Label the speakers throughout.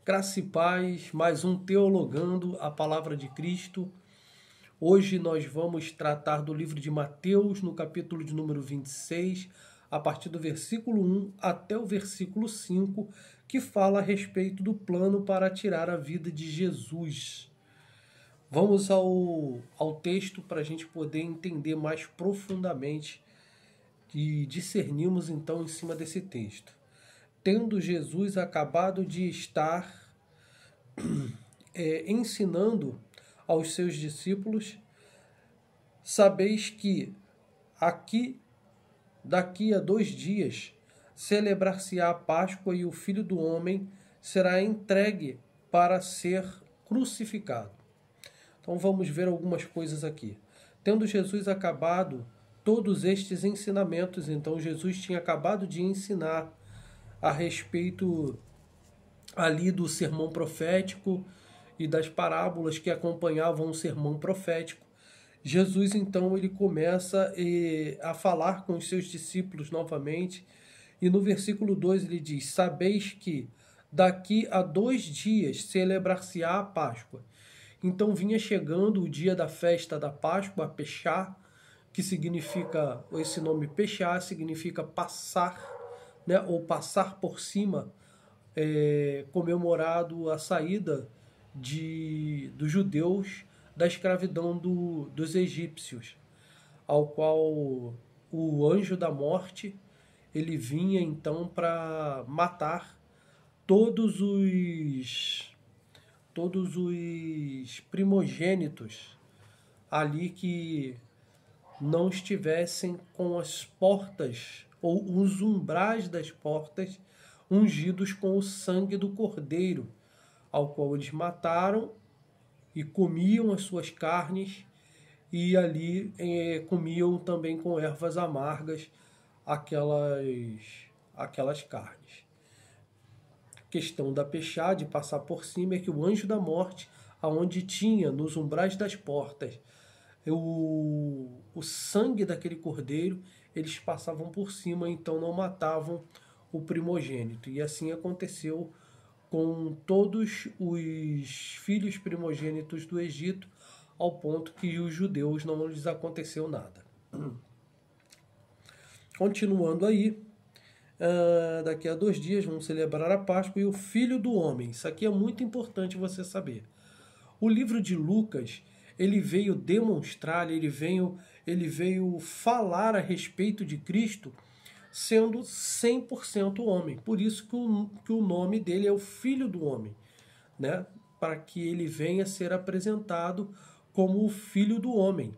Speaker 1: Graça e paz, mais um Teologando a Palavra de Cristo. Hoje nós vamos tratar do livro de Mateus, no capítulo de número 26, a partir do versículo 1 até o versículo 5, que fala a respeito do plano para tirar a vida de Jesus. Vamos ao texto para a gente poder entender mais profundamente e discernirmos então em cima desse texto. Tendo Jesus acabado de estar ensinando aos seus discípulos, sabeis que daqui a 2 dias celebrar-se-á a Páscoa e o Filho do Homem será entregue para ser crucificado. Então vamos ver algumas coisas aqui. Tendo Jesus acabado todos estes ensinamentos, então Jesus tinha acabado de ensinar a respeito ali do sermão profético e das parábolas que acompanhavam o sermão profético. Jesus então ele começa a falar com os seus discípulos novamente, e no versículo 2 ele diz: sabeis que daqui a 2 dias celebrar-se-á a Páscoa. Então vinha chegando o dia da festa da Páscoa, Peshá, que significa, esse nome Peshá significa passar, né, ou passar por cima, comemorado a saída dos judeus da escravidão dos egípcios, ao qual o anjo da morte ele vinha então para matar todos os primogênitos ali que não estivessem com as portas ou os umbrais das portas ungidos com o sangue do cordeiro, ao qual eles mataram e comiam as suas carnes, e ali comiam também com ervas amargas aquelas carnes. A questão da Peshá, de passar por cima, é que o anjo da morte, aonde tinha nos umbrais das portas o sangue daquele cordeiro, eles passavam por cima, então não matavam o primogênito. E assim aconteceu com todos os filhos primogênitos do Egito, ao ponto que os judeus não lhes aconteceu nada. Continuando aí, daqui a 2 dias vamos celebrar a Páscoa e o Filho do Homem. Isso aqui é muito importante você saber. O livro de Lucas, ele veio demonstrar, ele veio falar a respeito de Cristo sendo 100% homem. Por isso que o nome dele é o Filho do Homem, né? Para que ele venha ser apresentado como o Filho do Homem.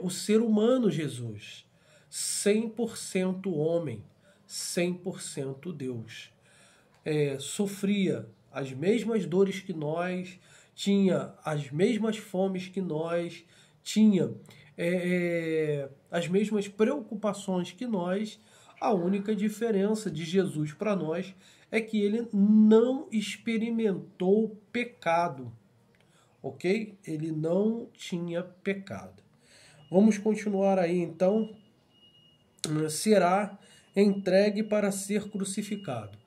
Speaker 1: O ser humano Jesus, 100% homem, 100% Deus. Sofria as mesmas dores que nós, tinha as mesmas fomes que nós, tinha as mesmas preocupações que nós. A única diferença de Jesus para nós é que ele não experimentou pecado, ok? Ele não tinha pecado. Vamos continuar aí então. Será entregue para ser crucificado.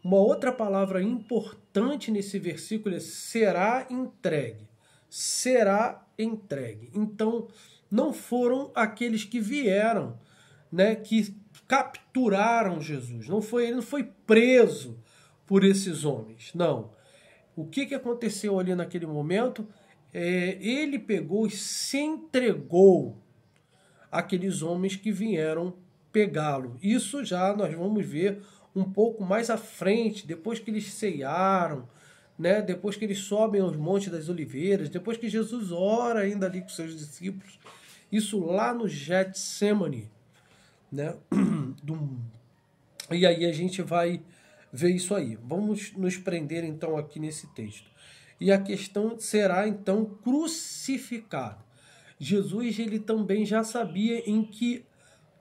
Speaker 1: Uma outra palavra importante nesse versículo é será entregue. Será entregue. Então, não foram aqueles que vieram, né, que capturaram Jesus. Ele não foi preso por esses homens. Não. O que aconteceu ali naquele momento? Ele pegou e se entregou àqueles homens que vieram pegá-lo. Isso já nós vamos ver um pouco mais à frente, depois que eles ceiaram, né? Depois que eles sobem aos Montes das Oliveiras, depois que Jesus ora ainda ali com seus discípulos, isso lá no Getsemane, né? E aí a gente vai ver isso aí. Vamos nos prender então aqui nesse texto. E a questão será então crucificado. Jesus ele também já sabia em que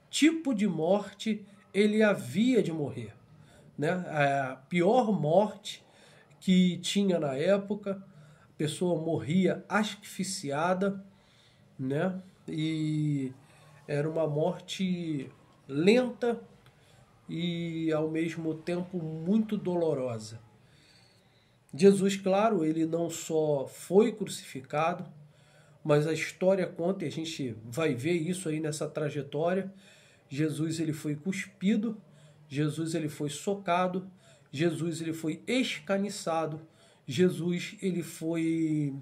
Speaker 1: tipo de morte ele havia de morrer, né? A pior morte que tinha na época, a pessoa morria asfixiada, né? E era uma morte lenta e ao mesmo tempo muito dolorosa. Jesus, claro, ele não só foi crucificado, mas a história conta, e a gente vai ver isso aí nessa trajetória. Jesus ele foi cuspido, Jesus ele foi socado, Jesus ele foi escaniçado, Jesus ele foi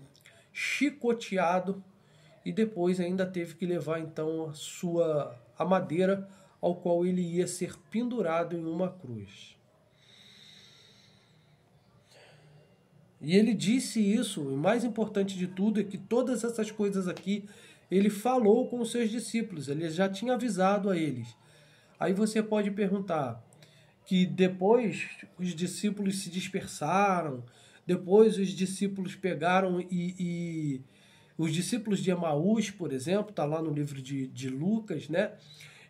Speaker 1: chicoteado e depois ainda teve que levar então a madeira ao qual ele ia ser pendurado em uma cruz. E ele disse isso, e o mais importante de tudo é que todas essas coisas aqui ele falou com os seus discípulos, ele já tinha avisado a eles. Aí você pode perguntar que depois os discípulos se dispersaram, depois os discípulos pegaram e os discípulos de Emaús, por exemplo, está lá no livro de Lucas, né?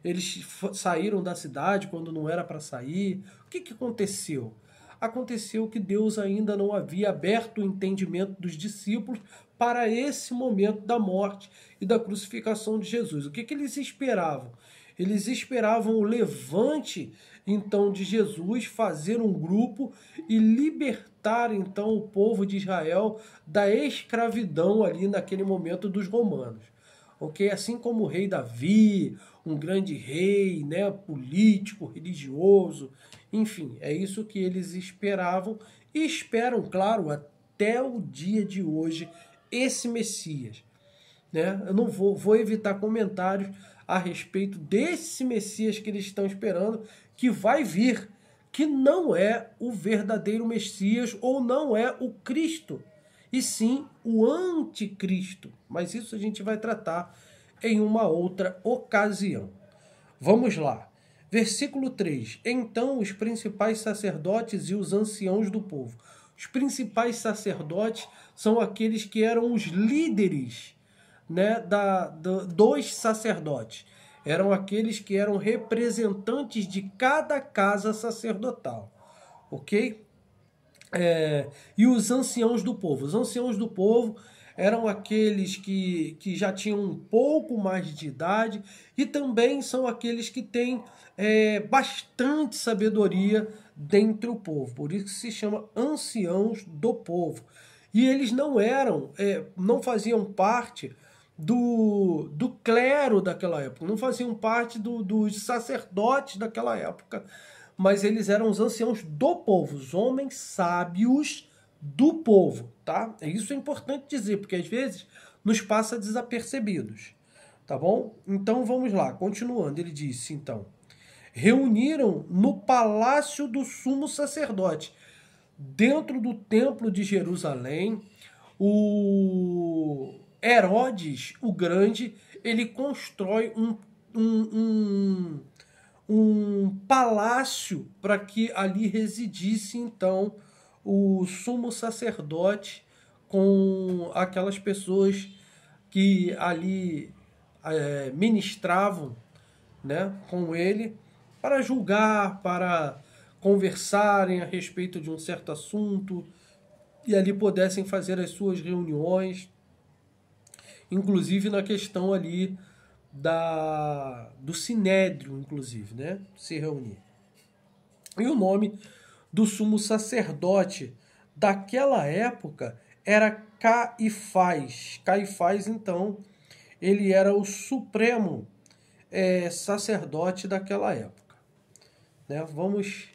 Speaker 1: Eles saíram da cidade quando não era para sair. O que aconteceu? Aconteceu que Deus ainda não havia aberto o entendimento dos discípulos para esse momento da morte e da crucificação de Jesus. O que eles esperavam? Eles esperavam o levante, então, de Jesus, fazer um grupo e libertar, então, o povo de Israel da escravidão ali naquele momento dos romanos. Ok? Assim como o rei Davi, um grande rei, né, político, religioso, enfim, é isso que eles esperavam e esperam, claro, até o dia de hoje, esse Messias. Né? Eu não vou evitar comentários a respeito desse Messias que eles estão esperando, que vai vir, que não é o verdadeiro Messias ou não é o Cristo, e sim o anticristo. Mas isso a gente vai tratar em uma outra ocasião. Vamos lá. Versículo 3. Então os principais sacerdotes e os anciãos do povo. Os principais sacerdotes são aqueles que eram os líderes, né, dos sacerdotes. Eram aqueles que eram representantes de cada casa sacerdotal. Ok? E os anciãos do povo. Os anciãos do povo eram aqueles que já tinham um pouco mais de idade e também são aqueles que têm bastante sabedoria dentre o povo. Por isso que se chama anciãos do povo. E eles não faziam parte do clero daquela época, não faziam parte dos sacerdotes daquela época, mas eles eram os anciãos do povo, os homens sábios do povo, tá? Isso é importante dizer, porque às vezes nos passa desapercebidos, tá bom? Então vamos lá, continuando, ele disse então, reuniram no palácio do sumo sacerdote, dentro do templo de Jerusalém, o Herodes, o Grande, ele constrói um palácio para que ali residisse, então, o sumo sacerdote com aquelas pessoas que ali ministravam, né, com ele, para julgar, para conversarem a respeito de um certo assunto e ali pudessem fazer as suas reuniões, inclusive na questão ali do sinédrio, inclusive, né? Se reunir. E o nome do sumo sacerdote daquela época era Caifás. Caifás, então, ele era o supremo sacerdote daquela época. Né? Vamos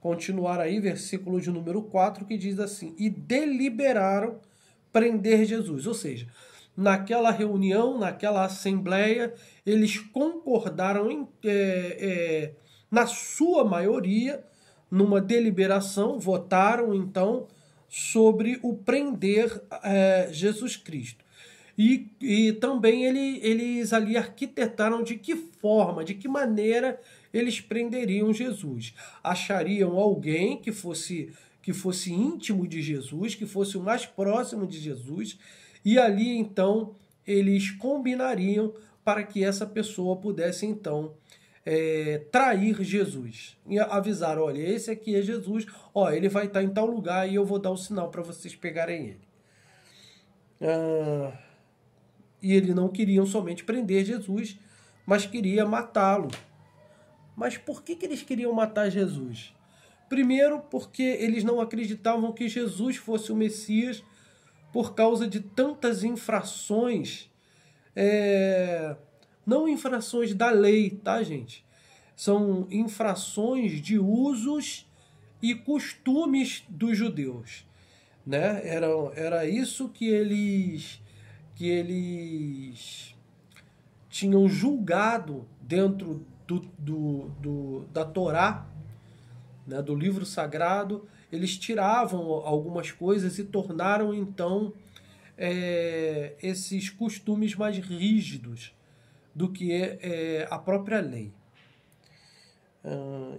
Speaker 1: continuar aí, versículo de número 4, que diz assim, e deliberaram prender Jesus, ou seja, naquela reunião, naquela assembleia, eles concordaram na sua maioria, numa deliberação, votaram então sobre o prender Jesus Cristo. E também eles ali arquitetaram de que forma, de que maneira eles prenderiam Jesus. Achariam alguém que fosse íntimo de Jesus, que fosse o mais próximo de Jesus, e ali então eles combinariam para que essa pessoa pudesse então trair Jesus. E avisar, olha, esse aqui é Jesus, ó, ele vai estar em tal lugar e eu vou dar o sinal para vocês pegarem ele. E eles não queriam somente prender Jesus, mas queriam matá-lo. Mas por que eles queriam matar Jesus? Primeiro, porque eles não acreditavam que Jesus fosse o Messias por causa de tantas infrações, não infrações da lei, tá, gente? São infrações de usos e costumes dos judeus, né? Era isso que eles tinham julgado dentro da Torá, né, do livro sagrado. Eles tiravam algumas coisas e tornaram então esses costumes mais rígidos do que a própria lei.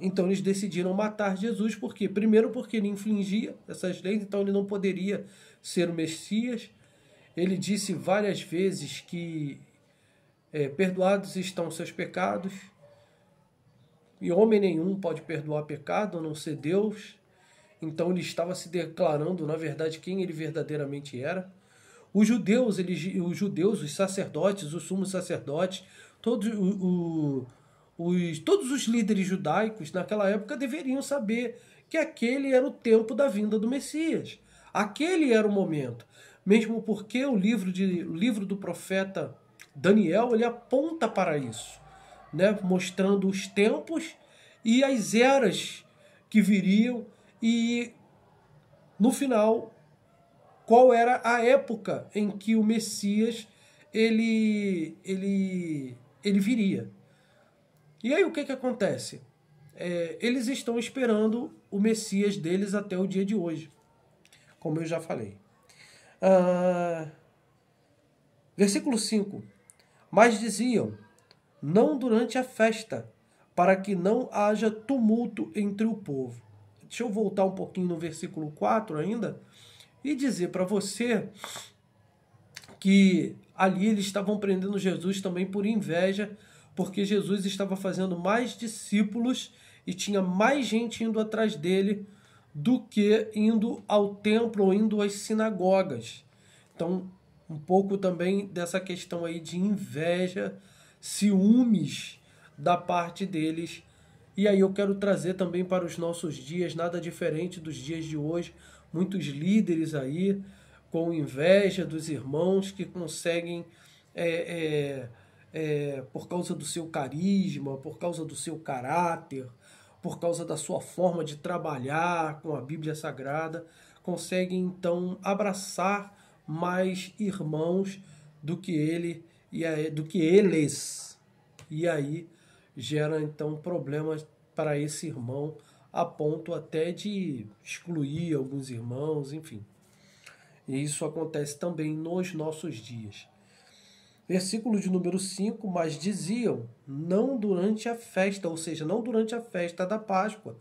Speaker 1: Então eles decidiram matar Jesus, por quê? Primeiro porque ele infringia essas leis, então ele não poderia ser o Messias. Ele disse várias vezes que perdoados estão seus pecados, e homem nenhum pode perdoar pecado, a não ser Deus. Então ele estava se declarando, na verdade, quem ele verdadeiramente era. Os judeus, os sacerdotes, os sumos sacerdotes, todos os líderes judaicos naquela época deveriam saber que aquele era o tempo da vinda do Messias. Aquele era o momento. Mesmo porque o livro do profeta Daniel, ele aponta para isso, né? Mostrando os tempos e as eras que viriam e, no final, qual era a época em que o Messias ele viria. E aí o que acontece? Eles estão esperando o Messias deles até o dia de hoje, como eu já falei. Versículo 5. Mas diziam, não durante a festa, para que não haja tumulto entre o povo. Deixa eu voltar um pouquinho no versículo 4 ainda, e dizer para você que ali eles estavam prendendo Jesus também por inveja, porque Jesus estava fazendo mais discípulos e tinha mais gente indo atrás dele do que indo ao templo ou indo às sinagogas. Então, um pouco também dessa questão aí de inveja, ciúmes da parte deles. E aí eu quero trazer também para os nossos dias, nada diferente dos dias de hoje, muitos líderes aí com inveja dos irmãos que conseguem, por causa do seu carisma, por causa do seu caráter, por causa da sua forma de trabalhar com a Bíblia Sagrada, conseguem então abraçar mais irmãos do que eles. E aí gera então problemas para esse irmão, a ponto até de excluir alguns irmãos, enfim. E isso acontece também nos nossos dias. Versículo de número 5, mas diziam, não durante a festa, ou seja, não durante a festa da Páscoa,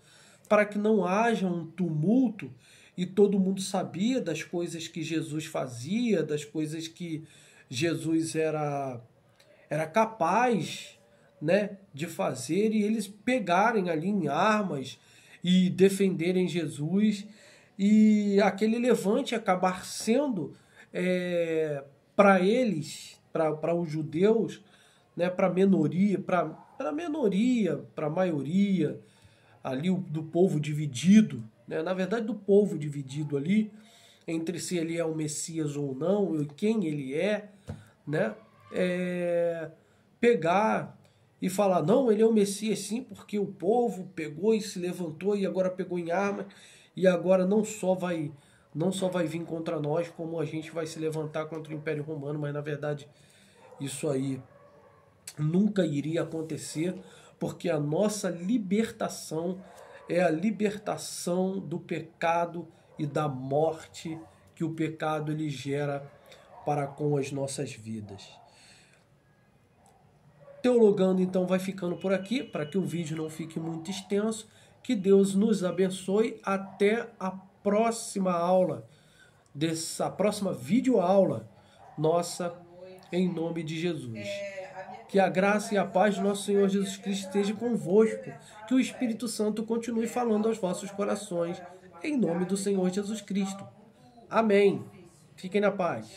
Speaker 1: para que não haja um tumulto, e todo mundo sabia das coisas que Jesus fazia, das coisas que Jesus era capaz, né, de fazer, e eles pegarem ali em armas e defenderem Jesus, e aquele levante acabar sendo para eles, para os judeus, né, para a minoria, para a maioria ali do povo dividido, né, na verdade do povo dividido ali, entre se ele é o Messias ou não, e quem ele é, né, pegar e falar, não, ele é o Messias sim, porque o povo pegou e se levantou e agora pegou em arma, e agora não só vai vir contra nós, como a gente vai se levantar contra o Império Romano, mas na verdade isso aí nunca iria acontecer, porque a nossa libertação é a libertação do pecado e da morte que o pecado ele gera para com as nossas vidas. Teologando então vai ficando por aqui, para que o vídeo não fique muito extenso. Que Deus nos abençoe. Até a próxima aula, dessa próxima videoaula nossa, em nome de Jesus. Que a graça e a paz do nosso Senhor Jesus Cristo esteja convosco. Que o Espírito Santo continue falando aos vossos corações, em nome do Senhor Jesus Cristo. Amém. Fiquem na paz.